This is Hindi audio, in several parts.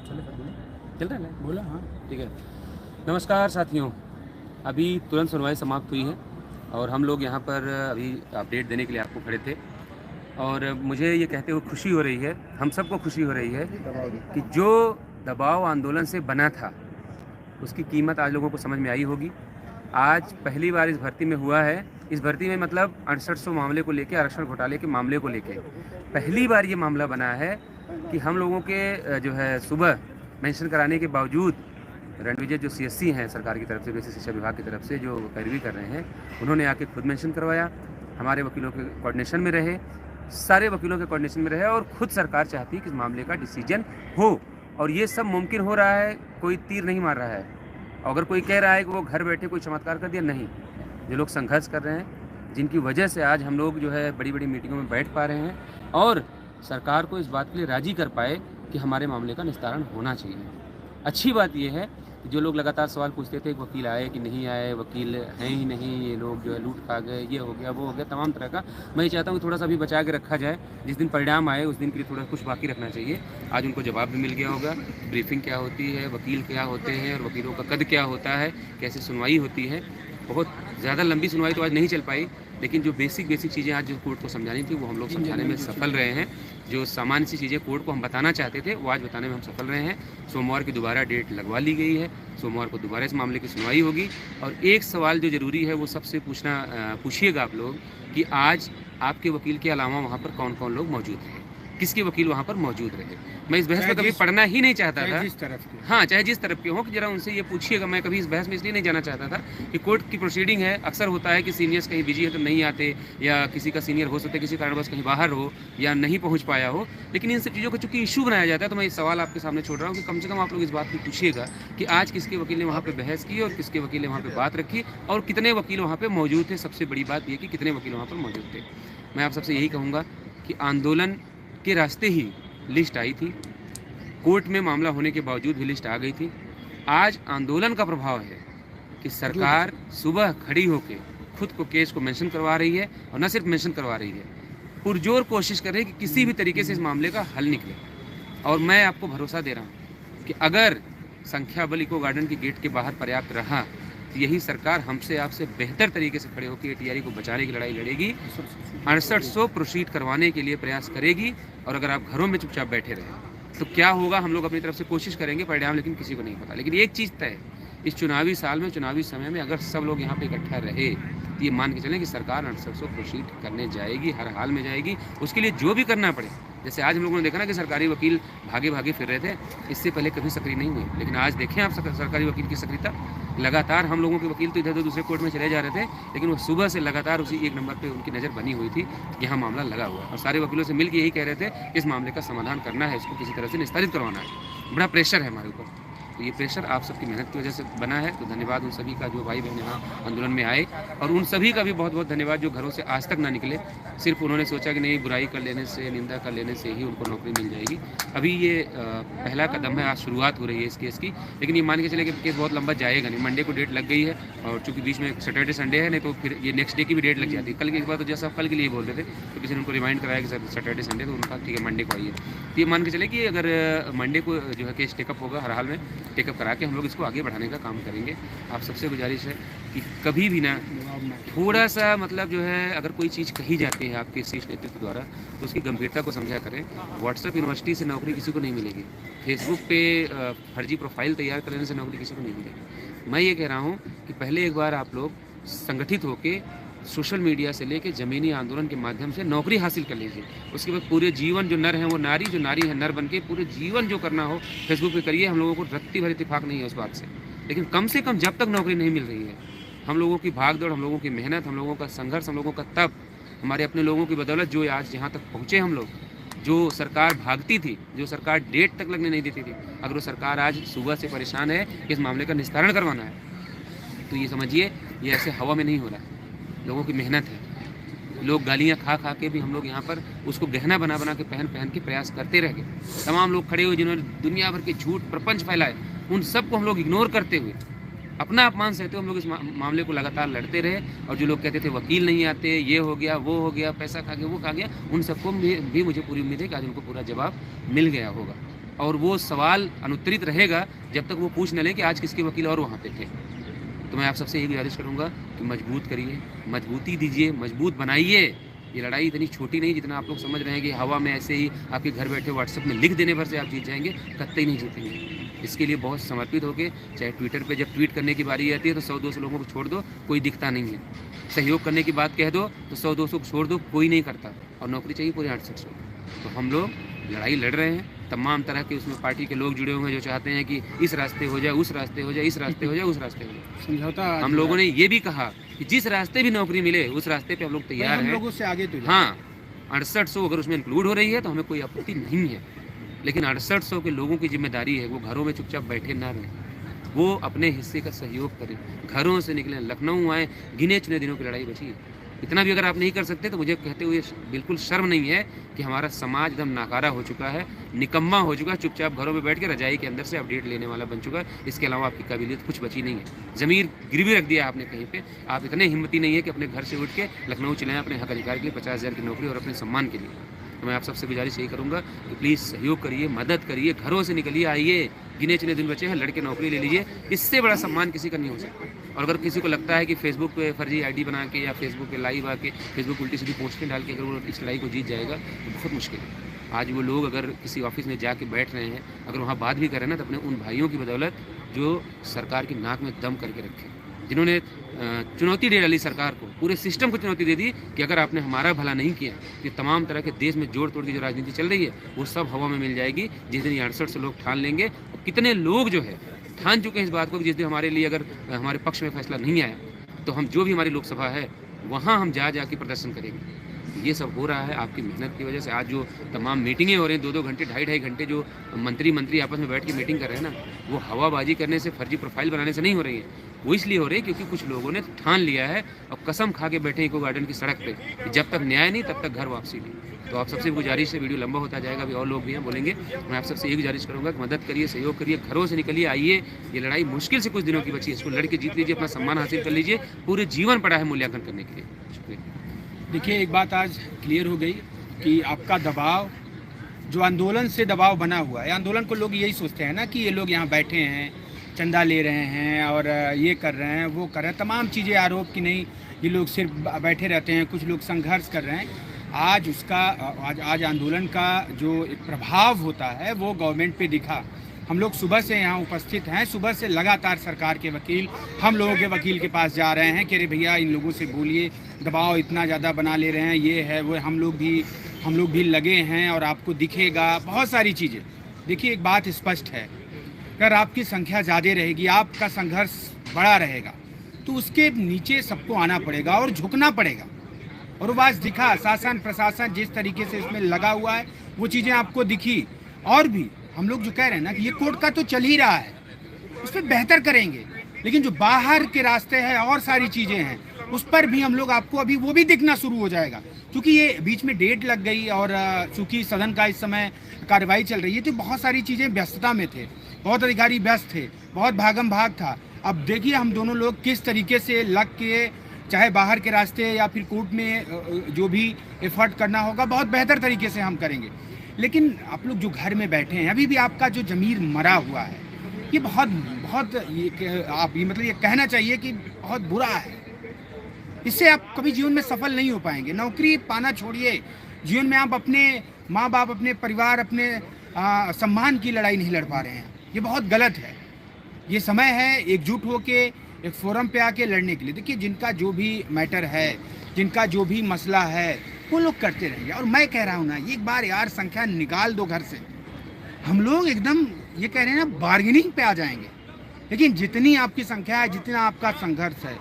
चल रहा है बोला। हाँ ठीक है। नमस्कार साथियों, अभी तुरंत सुनवाई समाप्त हुई है और हम लोग यहाँ पर अभी अपडेट देने के लिए आपको खड़े थे। और मुझे ये कहते हुए खुशी हो रही है, हम सबको खुशी हो रही है कि जो दबाव आंदोलन से बना था उसकी कीमत आज लोगों को समझ में आई होगी। आज पहली बार इस भर्ती में हुआ है। इस भर्ती में मतलब 6800 मामले को लेके, आरक्षण घोटाले के मामले को लेके पहली बार ये मामला बना है कि हम लोगों के जो है सुबह मेंशन कराने के बावजूद रणविजय जो सीएससी हैं सरकार की तरफ से, बेसिक शिक्षा विभाग की तरफ से जो पैरवी कर रहे हैं, उन्होंने आके खुद मेंशन करवाया, हमारे वकीलों के कोऑर्डिनेशन में रहे, सारे वकीलों के कोऑर्डिनेशन में रहे और खुद सरकार चाहती है कि इस मामले का डिसीजन हो। और ये सब मुमकिन हो रहा है, कोई तीर नहीं मार रहा है। अगर कोई कह रहा है कि वो घर बैठे कोई चमत्कार कर दिया, नहीं। जो लोग संघर्ष कर रहे हैं, जिनकी वजह से आज हम लोग जो है बड़ी बड़ी मीटिंगों में बैठ पा रहे हैं और सरकार को इस बात के लिए राजी कर पाए कि हमारे मामले का निस्तारण होना चाहिए। अच्छी बात यह है कि जो लोग लगातार सवाल पूछते थे कि वकील आए कि नहीं आए, वकील हैं ही नहीं, ये लोग जो है लूट खा गए, ये हो गया वो हो गया, तमाम तरह का, मैं चाहता हूँ कि थोड़ा सा अभी बचा के रखा जाए। जिस दिन परिणाम आए उस दिन के लिए थोड़ा कुछ बाकी रखना चाहिए। आज उनको जवाब भी मिल गया होगा, ब्रीफिंग क्या होती है, वकील क्या होते हैं और वकीलों का कद क्या होता है, कैसे सुनवाई होती है। बहुत ज़्यादा लंबी सुनवाई तो आज नहीं चल पाई, लेकिन जो बेसिक चीज़ें आज जो कोर्ट को समझानी थी वो हम लोग समझाने में सफल रहे हैं। जो सामान्य सी चीज़ें कोर्ट को हम बताना चाहते थे वो आज बताने में हम सफल रहे हैं। सोमवार की दोबारा डेट लगवा ली गई है, सोमवार को दोबारा इस मामले की सुनवाई होगी। और एक सवाल जो ज़रूरी है वो सबसे पूछिएगा आप लोग कि आज आपके वकील के अलावा वहाँ पर कौन कौन लोग मौजूद हैं, किसके वकील वहाँ पर मौजूद रहे। मैं इस बहस में कभी पढ़ना ही नहीं चाहता था, जिस तरफ के हाँ चाहे जिस तरफ के हो, कि जरा उनसे ये पूछिएगा। मैं कभी इस बहस में इसलिए नहीं जाना चाहता था कि कोर्ट की प्रोसीडिंग है, अक्सर होता है कि सीनियर्स कहीं बिजी है तो नहीं आते, या किसी का सीनियर हो सकता है किसी कारणवश कहीं बाहर हो या नहीं पहुँच पाया हो। लेकिन इन सब चीज़ों को चूँकि इशू बनाया जाता है तो मैं इस सवाल आपके सामने छोड़ रहा हूँ कि कम से कम आप लोग इस बात को पूछिएगा कि आज किसके वकील ने वहाँ पर बहस की और किसके वकील ने वहाँ पर बात रखी और कितने वकील वहाँ पर मौजूद थे। सबसे बड़ी बात यह कि कितने वकील वहाँ पर मौजूद थे। मैं आप सबसे यही कहूँगा कि आंदोलन के रास्ते ही लिस्ट आई थी, कोर्ट में मामला होने के बावजूद भी लिस्ट आ गई थी। आज आंदोलन का प्रभाव है कि सरकार सुबह खड़ी होकर खुद को केस को मेंशन करवा रही है और न सिर्फ मेंशन करवा रही है, पुरजोर कोशिश कर रही है कि किसी भी तरीके से इस मामले का हल निकले। और मैं आपको भरोसा दे रहा हूँ कि अगर संख्या बल इको गार्डन की गेट के बाहर पर्याप्त रहा तो यही सरकार हमसे आपसे बेहतर तरीके से खड़े होकर एटीआरई को बचाने की लड़ाई लड़ेगी, 6800 प्रोसीड करवाने के लिए प्रयास करेगी। और अगर आप घरों में चुपचाप बैठे रहे तो क्या होगा, हम लोग अपनी तरफ से कोशिश करेंगे, परिणाम लेकिन किसी को नहीं पता। लेकिन एक चीज़ तय है, इस चुनावी साल में, चुनावी समय में अगर सब लोग यहाँ पे इकट्ठा रहे तो ये मान के चलें कि सरकार 6800 प्रोसीड करने जाएगी, हर हाल में जाएगी। उसके लिए जो भी करना पड़े, जैसे आज हम लोगों ने देखा ना कि सरकारी वकील भागे भागे फिर रहे थे, इससे पहले कभी सक्रिय नहीं हुए, लेकिन आज देखें आप सरकारी वकील की सक्रियता। लगातार हम लोगों के वकील तो इधर उधर दूसरे कोर्ट में चले जा रहे थे, लेकिन वो सुबह से लगातार उसी एक नंबर पे उनकी नज़र बनी हुई थी, यहाँ मामला लगा हुआ है। और सारे वकीलों से मिलकर यही कह रहे थे कि इस मामले का समाधान करना है, इसको किसी तरह से निस्तारित करवाना है। बड़ा प्रेशर है हमारे ऊपर, तो ये प्रेशर आप सबकी मेहनत की वजह से बना है। तो धन्यवाद उन सभी का जो भाई बहन यहाँ आंदोलन में आए, और उन सभी का भी बहुत बहुत धन्यवाद जो घरों से आज तक ना निकले। सिर्फ उन्होंने सोचा कि नहीं, बुराई कर लेने से, निंदा कर लेने से ही उनको नौकरी मिल जाएगी। अभी ये पहला कदम है, आज शुरुआत हो रही है इस केस की, लेकिन ये मान के चले कि केस बहुत लंबा जाएगा नहीं। मंडे को डेट लग गई है और चूँकि बीच में सैटरडे संडे है, नहीं तो फिर ये नेक्स्ट डे की भी डेट लग जाती है। कल की बात तो जैसा कल के लिए बोल रहे थे तो किसी ने उनको रिमाइंड कराया कि सर सैटरडे संडे, तो उनका ठीक है मंडे को आइए। तो ये मान के चले कि अगर मंडे को जो है केस टेकअप होगा, हर हाल में टेकअप करा के हम लोग इसको आगे बढ़ाने का काम करेंगे। आप सबसे गुजारिश है कि कभी भी ना थोड़ा सा मतलब जो है, अगर कोई चीज़ कही जाती है आपके शीर्ष नेतृत्व द्वारा तो उसकी गंभीरता को समझा करें। व्हाट्सएप यूनिवर्सिटी से नौकरी किसी को नहीं मिलेगी, फेसबुक पे फर्जी प्रोफाइल तैयार करने से नौकरी किसी को नहीं मिलेगी। मैं ये कह रहा हूँ कि पहले एक बार आप लोग संगठित होकर सोशल मीडिया से लेके ज़मीनी आंदोलन के माध्यम से नौकरी हासिल कर लीजिए। उसके बाद पूरे जीवन जो नर हैं वो नारी, जो नारी है नर बन के पूरे जीवन जो करना हो फेसबुक पे करिए। हम लोगों को रत्ती भर इत्तेफाक नहीं है उस बात से, लेकिन कम से कम जब तक नौकरी नहीं मिल रही है, हम लोगों की भागदौड़, हम लोगों की मेहनत, हम लोगों का संघर्ष, हम लोगों का तप, हमारे अपने लोगों की बदौलत जो आज यहाँ तक पहुँचे हम लोग, जो सरकार भागती थी, जो सरकार डेट तक लगने नहीं देती थी, अगर वो सरकार आज सुबह से परेशान है कि इस मामले का निस्तारण करवाना है, तो ये समझिए ये ऐसे हवा में नहीं हो रहा है, लोगों की मेहनत है। लोग गालियाँ खा खा के भी हम लोग यहाँ पर उसको गहना बना बना के पहन के प्रयास करते रह गए। तमाम लोग खड़े हुए जिन्होंने दुनिया भर के झूठ प्रपंच फैलाए, उन सबको हम लोग इग्नोर करते हुए, अपना अपमान सहते हुए हम लोग इस मामले को लगातार लड़ते रहे। और जो लोग कहते थे वकील नहीं आते, ये हो गया, वो हो गया, पैसा खा गया, वो खा गया, उन सबको भी मुझे पूरी उम्मीद है कि आज उनको पूरा जवाब मिल गया होगा। और वो सवाल अनुत्तरित रहेगा जब तक वो पूछ न लें कि आज किसके वकील और वहाँ पे थे। तो मैं आप सबसे यही गुजारिश करूँगा कि मजबूत करिए, मजबूती दीजिए, मजबूत बनाइए। ये लड़ाई इतनी छोटी नहीं जितना आप लोग समझ रहे हैं कि हवा में ऐसे ही आपके घर बैठे व्हाट्सएप में लिख देने भर से आप जीत जाएंगे, कतई नहीं जीतेंगे। इसके लिए बहुत समर्पित होकर, चाहे ट्विटर पे जब ट्वीट करने की बारी आती है तो 100-200 लोगों को छोड़ दो, कोई दिखता नहीं है। सहयोग करने की बात कह दो तो 100-200 को छोड़ दो, कोई नहीं करता। और नौकरी चाहिए पूरे 68 को। तो हम लोग लड़ाई लड़ रहे हैं, तमाम तरह के उसमें पार्टी के लोग जुड़े हुए हैं जो चाहते हैं कि इस रास्ते हो जाए, उस रास्ते हो जाए, इस रास्ते हो जाए, उस रास्ते हो जाए। समझौता हम लोगों ने ये भी कहा कि जिस रास्ते भी नौकरी मिले उस रास्ते पे हम लोग तैयार हैं। लोगों से आगे तो हाँ, 6800 अगर उसमें इंक्लूड हो रही है तो हमें कोई आपत्ति नहीं है, लेकिन 6800 के लोगों की जिम्मेदारी है वो घरों में चुपचाप बैठे ना रहें, वो अपने हिस्से का सहयोग करें, घरों से निकलें, लखनऊ आए। गिने चुने दिनों की लड़ाई बची है। इतना भी अगर आप नहीं कर सकते तो मुझे कहते हुए बिल्कुल शर्म नहीं है कि हमारा समाज एकदम नाकारा हो चुका है, निकम्मा हो चुका है, चुपचाप घरों में बैठ के रजाई के अंदर से अपडेट लेने वाला बन चुका है। इसके अलावा आपकी काबिलियत कुछ बची नहीं है। ज़मीर गिरवी रख दिया आपने कहीं पे। आप इतने हिम्मती नहीं है कि अपने घर से उठ के लखनऊ चलाएं अपने हक अधिकार के लिए, 50,000 की नौकरी और अपने सम्मान के लिए। तो मैं आप सबसे गुजारिश यही करूँगा कि प्लीज़ सहयोग करिए, मदद करिए, घरों से निकलिए, आइए। गिने चुने दिन बचे हैं, लड़के नौकरी ले लीजिए। इससे बड़ा सम्मान किसी का नहीं हो सकता। और अगर किसी को लगता है कि फेसबुक पे फर्जी आईडी बना के या फेसबुक पे लाइव आके फेसबुक उल्टी सीधी पोस्टें डाल के अगर वो इस लड़ाई को जीत जाएगा तो बहुत मुश्किल है। आज वो लोग अगर किसी ऑफिस में जाके बैठ रहे हैं, अगर वहाँ बात भी कर रहे हैं ना, तो अपने उन भाइयों की बदौलत जो सरकार की नाक में दम करके रखे, जिन्होंने चुनौती दे डाली सरकार को, पूरे सिस्टम को चुनौती दे दी कि अगर आपने हमारा भला नहीं किया तो तमाम तरह के देश में जोड़ तोड़ की जो राजनीति चल रही है वो सब हवा में मिल जाएगी। जिस दिन 68 से लोग ठान लेंगे, और कितने लोग जो है ठान चुके हैं इस बात को कि जिस दिन हमारे लिए अगर हमारे पक्ष में फैसला नहीं आया तो हम जो भी हमारी लोकसभा है वहाँ हम जाके प्रदर्शन करेंगे। ये सब हो रहा है आपकी मेहनत की वजह से। आज जो तमाम मीटिंगें हो रही हैं, 2-2 घंटे, 2.5 घंटे जो मंत्री आपस में बैठ के मीटिंग कर रहे हैं ना, वो हवाबाजी करने से, फर्जी प्रोफाइल बनाने से नहीं हो रही है। वो इसलिए हो रही है क्योंकि कुछ लोगों ने ठान लिया है और कसम खा के बैठे इको गार्डन की सड़क पे कि जब तक न्याय नहीं तब तक घर वापसी नहीं। तो आप सबसे गुजारिश है, वीडियो लंबा होता जाएगा, अभी और लोग भी हैं बोलेंगे, मैं आप सबसे ये गुजारिश करूँगा कि मदद करिए, सहयोग करिए, घरों से निकलिए, आइए। ये लड़ाई मुश्किल से कुछ दिनों की बची है, इसको लड़के जीत लीजिए, अपना सम्मान हासिल कर लीजिए। पूरे जीवन पड़ा है मूल्यांकन करने के लिए। शुक्रिया। देखिए, एक बात आज क्लियर हो गई कि आपका दबाव, जो आंदोलन से दबाव बना हुआ है, आंदोलन को लोग यही सोचते हैं ना कि ये लोग यहाँ बैठे हैं, चंदा ले रहे हैं और ये कर रहे हैं, वो कर रहे हैं, तमाम चीज़ें आरोप कि नहीं ये लोग सिर्फ बैठे रहते हैं, कुछ लोग संघर्ष कर रहे हैं। आज उसका आज आंदोलन का जो एक प्रभाव होता है वो गवर्नमेंट पे दिखा। हम लोग सुबह से यहाँ उपस्थित हैं, सुबह से लगातार सरकार के वकील हम लोगों के वकील के पास जा रहे हैं कि अरे भैया इन लोगों से बोलिए, दबाव इतना ज़्यादा बना ले रहे हैं, ये है वो। हम लोग भी लगे हैं और आपको दिखेगा बहुत सारी चीज़ें। देखिए, एक बात स्पष्ट है, अगर आपकी संख्या ज़्यादा रहेगी, आपका संघर्ष बड़ा रहेगा, तो उसके नीचे सबको आना पड़ेगा और झुकना पड़ेगा। और वो बात दिखा, शासन प्रशासन जिस तरीके से इसमें लगा हुआ है वो चीज़ें आपको दिखी। और भी हम लोग जो कह रहे हैं ना कि ये कोर्ट का तो चल ही रहा है, उस पर बेहतर करेंगे, लेकिन जो बाहर के रास्ते हैं और सारी चीज़ें हैं उस पर भी हम लोग आपको अभी वो भी दिखना शुरू हो जाएगा। क्योंकि ये बीच में डेट लग गई और चूँकि सदन का इस समय कार्रवाई चल रही है तो बहुत सारी चीज़ें व्यस्तता में थे, बहुत अधिकारी व्यस्त थे, बहुत भागम भाग था। अब देखिए हम दोनों लोग किस तरीके से लग के, चाहे बाहर के रास्ते या फिर कोर्ट में जो भी एफर्ट करना होगा बहुत बेहतर तरीके से हम करेंगे। लेकिन आप लोग जो घर में बैठे हैं, अभी भी आपका जो ज़मीर मरा हुआ है, ये बहुत मतलब ये कहना चाहिए कि बहुत बुरा है। इससे आप कभी जीवन में सफल नहीं हो पाएंगे। नौकरी पाना छोड़िए, जीवन में आप अपने माँ बाप, अपने परिवार, अपने सम्मान की लड़ाई नहीं लड़ पा रहे हैं। ये बहुत गलत है। ये समय है एकजुट होके एक फोरम पे आके लड़ने के लिए। देखिए, जिनका जो भी मैटर है, जिनका जो भी मसला है, वो लोग करते रहेंगे। और मैं कह रहा हूँ ना, एक बार यार संख्या निकाल दो घर से, हम लोग एकदम ये कह रहे हैं ना बार्गेनिंग पे आ जाएंगे। लेकिन जितनी आपकी संख्या है, जितना आपका संघर्ष है,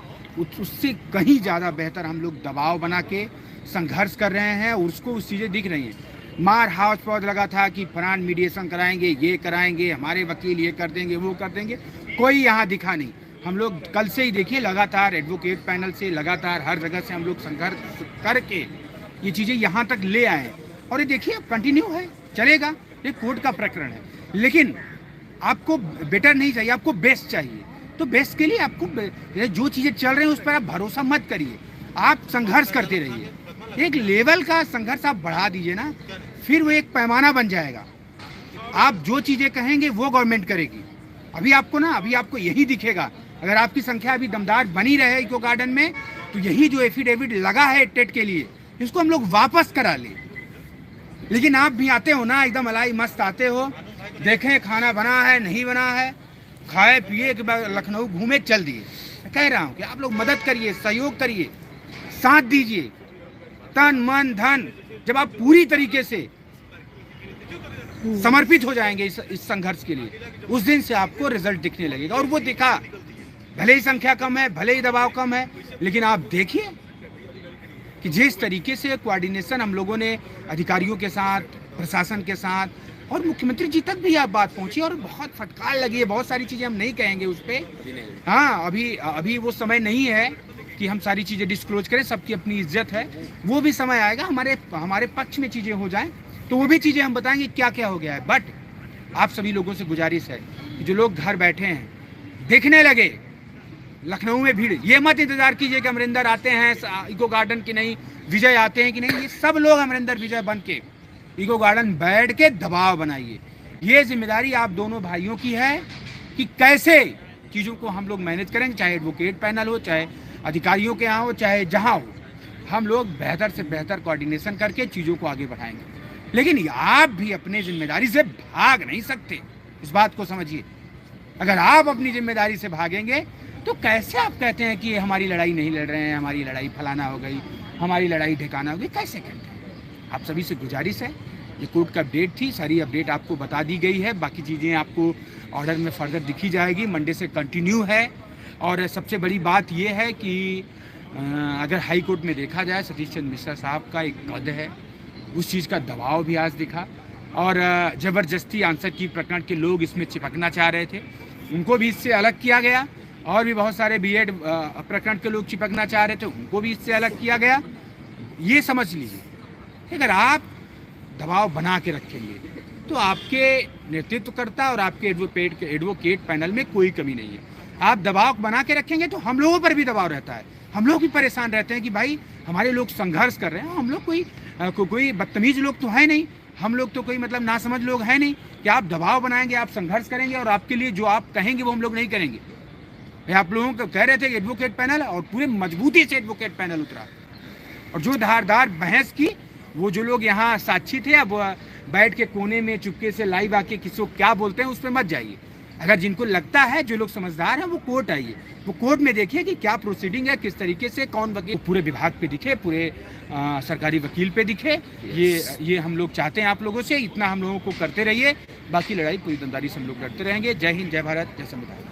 उससे कहीं ज़्यादा बेहतर हम लोग दबाव बना के संघर्ष कर रहे हैं और उसको उस चीज़ें दिख रही हैं। मार हाउस पौध लगा था कि फलान मीडिएशन कराएंगे, ये कराएंगे, हमारे वकील ये कर देंगे, वो कर देंगे, कोई यहाँ दिखा नहीं। हम लोग कल से ही देखिए लगातार एडवोकेट पैनल से, लगातार हर जगह से हम लोग संघर्ष करके ये चीज़ें यहाँ तक ले आए। और ये देखिए अब कंटिन्यू है, चलेगा। ये कोर्ट का प्रकरण है, लेकिन आपको बेटर नहीं चाहिए, आपको बेस्ट चाहिए। तो बेस्ट के लिए आपको जो चीज़ें चल रही हैं उस पर आप भरोसा मत करिए, आप संघर्ष करते रहिए। एक लेवल का संघर्ष आप बढ़ा दीजिए ना, फिर वो एक पैमाना बन जाएगा। आप जो चीज़ें कहेंगे वो गवर्नमेंट करेगी। अभी आपको यही दिखेगा। अगर आपकी संख्या अभी दमदार बनी रहे इको गार्डन में, तो यही जो एफिडेविट लगा है टेट के लिए, इसको हम लोग वापस करा लें। लेकिन आप भी आते हो ना, एकदम अलाई मस्त आते हो, देखें खाना बना है नहीं बना है, खाए पिए के बाद लखनऊ घूमे चल दिए। कह रहा हूँ कि आप लोग मदद करिए, सहयोग करिए, साथ दीजिए, तन मन धन। जब आप पूरी तरीके से समर्पित हो जाएंगे इस संघर्ष के लिए, उस दिन से आपको रिजल्ट दिखने लगेगा। और वो दिखा। भले ही संख्या कम है, भले ही दबाव कम है, लेकिन आप देखिए कि जिस तरीके से कोऑर्डिनेशन हम लोगों ने अधिकारियों के साथ, प्रशासन के साथ, और मुख्यमंत्री जी तक भी आप बात पहुंची और बहुत फटकार लगी है। बहुत सारी चीज़ें हम नहीं कहेंगे उस पर। हाँ, अभी वो समय नहीं है कि हम सारी चीज़ें डिस्क्लोज करें। सबकी अपनी इज्जत है, वो भी समय आएगा, हमारे पक्ष में चीज़ें हो जाएं तो वो भी चीज़ें हम बताएंगे क्या क्या हो गया है। बट आप सभी लोगों से गुजारिश है कि जो लोग घर बैठे हैं, देखने लगे लखनऊ में भीड़, ये मत इंतजार कीजिए कि अमरिंदर आते हैं इको गार्डन की नहीं, विजय आते हैं कि नहीं। ये सब लोग अमरिंदर विजय बन के इको गार्डन बैठ के दबाव बनाइए। ये जिम्मेदारी आप दोनों भाइयों की है कि कैसे चीज़ों को हम लोग मैनेज करेंगे, चाहे एडवोकेट पैनल हो, चाहे अधिकारियों के यहाँ हो, चाहे जहाँ हो। हम लोग बेहतर से बेहतर कोऑर्डिनेशन करके चीज़ों को आगे बढ़ाएंगे। लेकिन आप भी अपने जिम्मेदारी से भाग नहीं सकते, इस बात को समझिए। अगर आप अपनी जिम्मेदारी से भागेंगे तो कैसे आप कहते हैं कि हमारी लड़ाई नहीं लड़ रहे हैं, हमारी लड़ाई फलाना हो गई, हमारी लड़ाई ठिकाना हो गई, कैसे कहते हैं। आप सभी से गुजारिश है, ये कोर्ट का अपडेट थी, सारी अपडेट आपको बता दी गई है। बाकी चीज़ें आपको ऑर्डर में फर्दर दिखी जाएगी, मंडे से कंटिन्यू है। और सबसे बड़ी बात ये है कि अगर हाई कोर्ट में देखा जाए, सतीश चंद्र मिश्रा साहब का एक कद है, उस चीज़ का दबाव भी आज दिखा। और ज़बरदस्ती आंसर की प्रकरण के लोग इसमें चिपकना चाह रहे थे, उनको भी इससे अलग किया गया। और भी बहुत सारे बीएड प्रकरण के लोग चिपकना चाह रहे थे, उनको भी इससे अलग किया गया। ये समझ लीजिए, अगर आप दबाव बना के रखेंगे तो आपके नेतृत्वकर्ता और आपके एडवोकेट पैनल में कोई कमी नहीं है। आप दबाव बना के रखेंगे तो हम लोगों पर भी दबाव रहता है, हम लोग भी परेशान रहते हैं कि भाई हमारे लोग संघर्ष कर रहे हैं। हम लोग कोई बदतमीज लोग तो है नहीं, हम लोग तो कोई मतलब नासमझ लोग हैं नहीं कि आप दबाव बनाएंगे, आप संघर्ष करेंगे और आपके लिए जो आप कहेंगे वो हम लोग नहीं करेंगे। आप लोगों को कह रहे थे कि एडवोकेट पैनल, और पूरे मजबूती से एडवोकेट पैनल उतरा। और जो धारदार बहस की, वो जो लोग यहाँ साक्षी थे, अब बैठ के कोने में चुपके से लाइव आके किसी को क्या बोलते हैं उस पर मत जाइए। अगर जिनको लगता है, जो लोग समझदार हैं, वो कोर्ट आइए, वो कोर्ट में देखिए कि क्या प्रोसीडिंग है, किस तरीके से कौन वकील पूरे विभाग पे दिखे, पूरे सरकारी वकील पे दिखे। ये हम लोग चाहते हैं आप लोगों से। इतना हम लोगों को करते रहिए, बाकी लड़ाई पूरी ईमानदारी से हम लोग लड़ते रहेंगे। जय हिंद, जय भारत, जय संविधान।